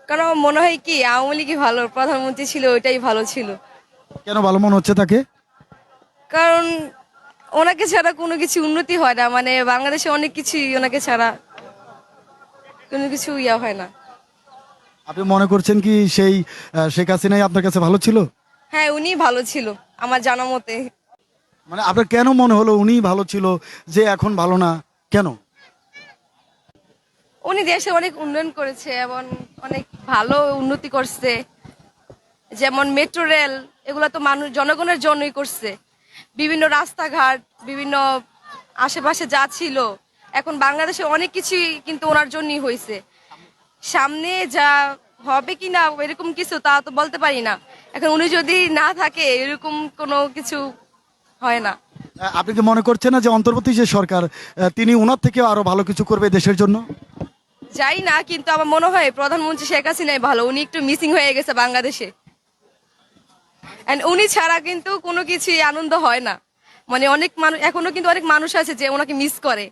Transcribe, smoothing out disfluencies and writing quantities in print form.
কারণ আমার মনে হয় কি আওয়ামী লীগই ভালো, প্রধানমন্ত্রী ছিল ওইটাই ভালো ছিল। কেন ভালো মনে হচ্ছে তাকে? কারণ ওনাকে ছাড়া কোনো কিছু উন্নতি হয় না, মানে বাংলাদেশে অনেক কিছুই ওনাকে ছাড়া কোনো কিছু হয় না। আপনি মনে করছেন কি সেই শেখ হাসিনাই আপনার কাছে ভালো ছিল? হ্যাঁ, উনি ভালো ছিল আমার জানা মতে। মানে আপনার কেন মনে হলো উনি ভালো ছিল যে এখন ভালো না, কেন? উনি দেশে অনেক উন্নয়ন করেছে এবং অনেক ভালো উন্নতি করছে, যেমন মেট্রো রেল, এগুলো তো মানুষ জনগণের জন্যই করছে। বিভিন্ন রাস্তাঘাট, বিভিন্ন আশেপাশে যা ছিল, এখন বাংলাদেশে অনেক কিছুই কিন্তু ওনার জন্যই হয়েছে। সামনে যা হবে কি না এরকম কিছু তা তো বলতে পারি না। এখন উনি যদি না থাকে এরকম কোনো কিছু হয় না। আপনি কি মনে করছেন না যে অন্তর্বর্তী যে সরকার তিনি ওনার থেকে আরো ভালো কিছু করবে দেশের জন্য? যাই না, কিন্তু আমার মনে হয় প্রধানমন্ত্রী শেখ হাসিনাই ভালো, উনি একটু মিসিং হয়ে গেছে বাংলাদেশে। এন্ড উনি ছাড়া কিন্তু কোনো কিছুই আনন্দ হয় না। মানে অনেক মানুষ এখনো কিন্তু অনেক মানুষ আছে যে ওনাকে মিস করে।